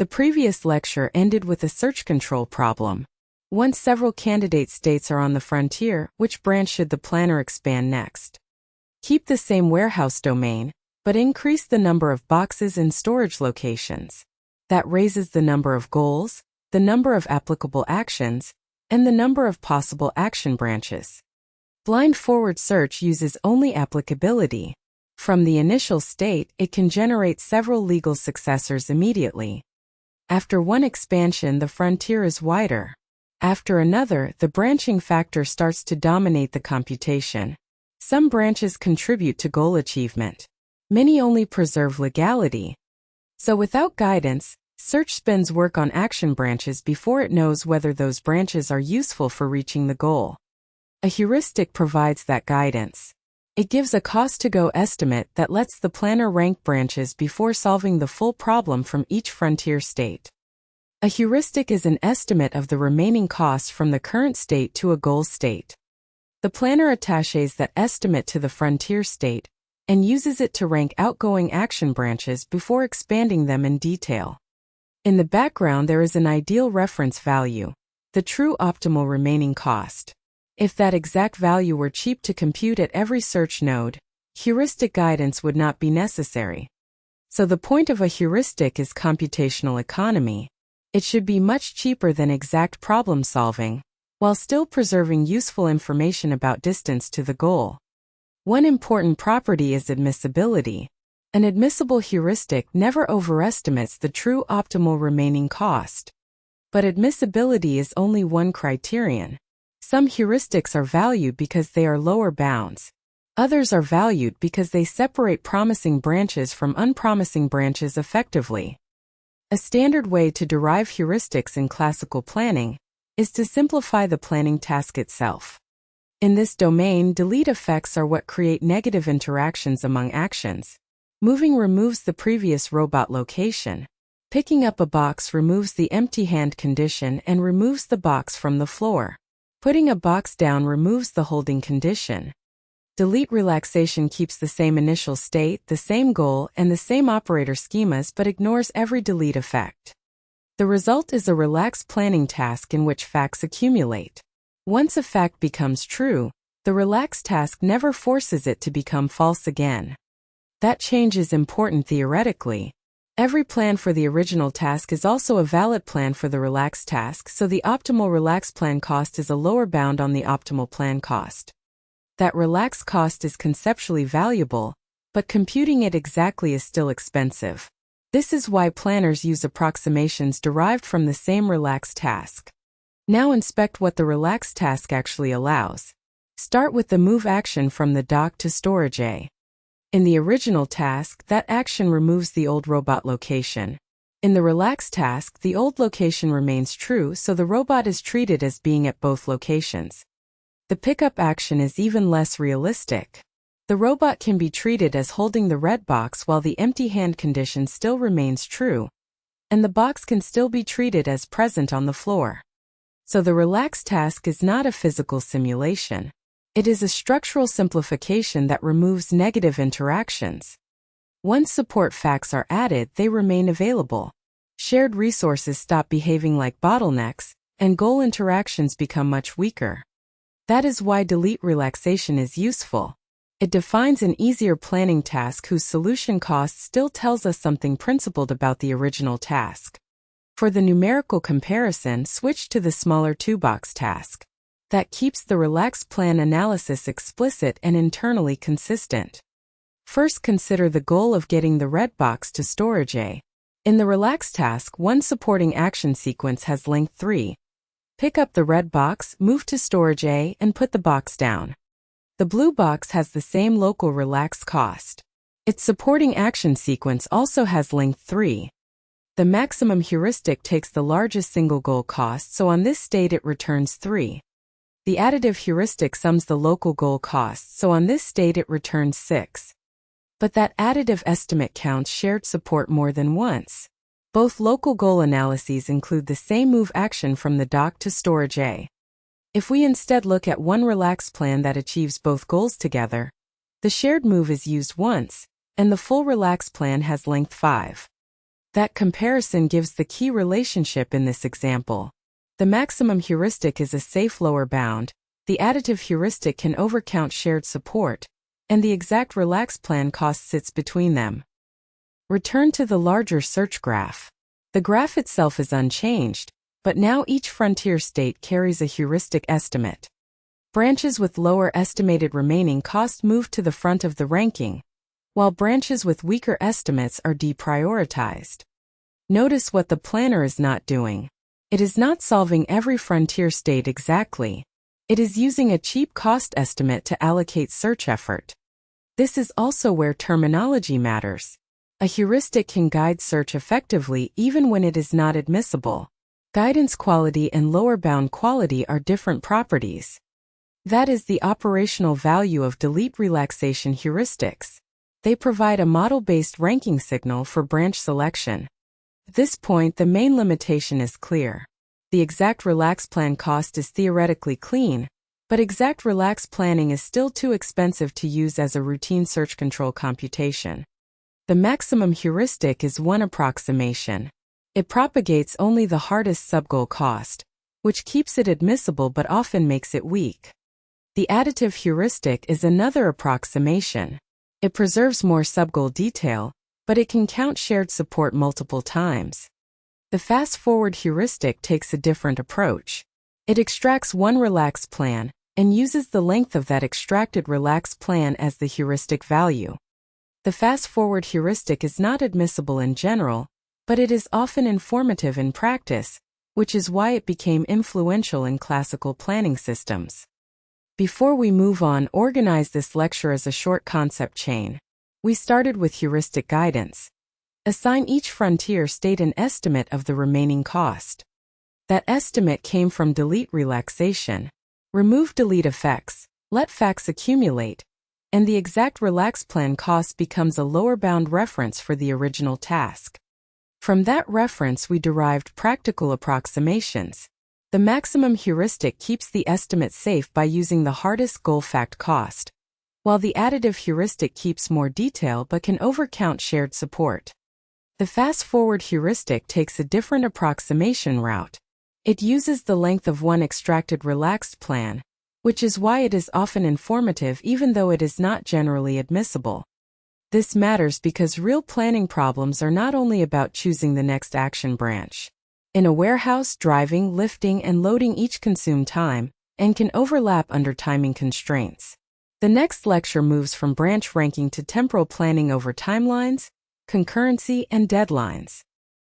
The previous lecture ended with a search control problem. Once several candidate states are on the frontier, which branch should the planner expand next? Keep the same warehouse domain, but increase the number of boxes in storage locations. That raises the number of goals, the number of applicable actions, and the number of possible action branches. Blind forward search uses only applicability. From the initial state, it can generate several legal successors immediately. After one expansion, the frontier is wider. After another, the branching factor starts to dominate the computation. Some branches contribute to goal achievement. Many only preserve legality. So without guidance, search spends work on action branches before it knows whether those branches are useful for reaching the goal. A heuristic provides that guidance. It gives a cost-to-go estimate that lets the planner rank branches before solving the full problem from each frontier state. A heuristic is an estimate of the remaining costs from the current state to a goal state. The planner attaches that estimate to the frontier state and uses it to rank outgoing action branches before expanding them in detail. In the background, there is an ideal reference value, the true optimal remaining cost. If that exact value were cheap to compute at every search node, heuristic guidance would not be necessary. So the point of a heuristic is computational economy. It should be much cheaper than exact problem solving, while still preserving useful information about distance to the goal. One important property is admissibility. An admissible heuristic never overestimates the true optimal remaining cost. But admissibility is only one criterion. Some heuristics are valued because they are lower bounds. Others are valued because they separate promising branches from unpromising branches effectively. A standard way to derive heuristics in classical planning is to simplify the planning task itself. In this domain, delete effects are what create negative interactions among actions. Moving removes the previous robot location. Picking up a box removes the empty hand condition and removes the box from the floor. Putting a box down removes the holding condition. Delete-relaxation keeps the same initial state, the same goal, and the same operator schemas but ignores every delete effect. The result is a relaxed planning task in which facts accumulate. Once a fact becomes true, the relaxed task never forces it to become false again. That change is important theoretically. Every plan for the original task is also a valid plan for the relaxed task, so the optimal relaxed plan cost is a lower bound on the optimal plan cost. That relaxed cost is conceptually valuable, but computing it exactly is still expensive. This is why planners use approximations derived from the same relaxed task. Now inspect what the relaxed task actually allows. Start with the move action from the dock to storage A. In the original task, that action removes the old robot location. In the relaxed task, the old location remains true, so the robot is treated as being at both locations. The pickup action is even less realistic. The robot can be treated as holding the red box while the empty hand condition still remains true, and the box can still be treated as present on the floor. So the relaxed task is not a physical simulation. It is a structural simplification that removes negative interactions. Once support facts are added, they remain available. Shared resources stop behaving like bottlenecks, and goal interactions become much weaker. That is why delete-relaxation is useful. It defines an easier planning task whose solution cost still tells us something principled about the original task. For the numerical comparison, switch to the smaller two-box task. That keeps the relaxed plan analysis explicit and internally consistent. First, consider the goal of getting the red box to storage A. In the relaxed task, one supporting action sequence has length 3. Pick up the red box, move to storage A, and put the box down. The blue box has the same local relaxed cost. Its supporting action sequence also has length 3. The maximum heuristic takes the largest single goal cost, so on this state it returns 3. The additive heuristic sums the local goal costs, so on this state it returns 6. But that additive estimate counts shared support more than once. Both local goal analyses include the same move action from the dock to storage A. If we instead look at one relaxed plan that achieves both goals together, the shared move is used once, and the full relaxed plan has length 5. That comparison gives the key relationship in this example. The maximum heuristic is a safe lower bound, the additive heuristic can overcount shared support, and the exact relax plan cost sits between them. Return to the larger search graph. The graph itself is unchanged, but now each frontier state carries a heuristic estimate. Branches with lower estimated remaining cost move to the front of the ranking, while branches with weaker estimates are deprioritized. Notice what the planner is not doing. It is not solving every frontier state exactly. It is using a cheap cost estimate to allocate search effort. This is also where terminology matters. A heuristic can guide search effectively even when it is not admissible. Guidance quality and lower bound quality are different properties. That is the operational value of delete-relaxation heuristics. They provide a model-based ranking signal for branch selection. At this point, the main limitation is clear. The exact relax plan cost is theoretically clean, but exact relax planning is still too expensive to use as a routine search control computation. The maximum heuristic is one approximation. It propagates only the hardest subgoal cost, which keeps it admissible but often makes it weak. The additive heuristic is another approximation. It preserves more subgoal detail, but it can count shared support multiple times. The fast-forward heuristic takes a different approach. It extracts one relax plan and uses the length of that extracted relax plan as the heuristic value. The fast-forward heuristic is not admissible in general, but it is often informative in practice, which is why it became influential in classical planning systems. Before we move on, organize this lecture as a short concept chain. We started with heuristic guidance. Assign each frontier state an estimate of the remaining cost. That estimate came from delete-relaxation. Remove delete effects, let facts accumulate, and the exact relax plan cost becomes a lower bound reference for the original task. From that reference we derived practical approximations. The maximum heuristic keeps the estimate safe by using the hardest goal fact cost, while the additive heuristic keeps more detail but can overcount shared support. The fast-forward heuristic takes a different approximation route. It uses the length of one extracted relaxed plan, which is why it is often informative even though it is not generally admissible. This matters because real planning problems are not only about choosing the next action branch. In a warehouse, driving, lifting, and loading each consume time, and can overlap under timing constraints. The next lecture moves from branch ranking to temporal planning over timelines, concurrency, and deadlines.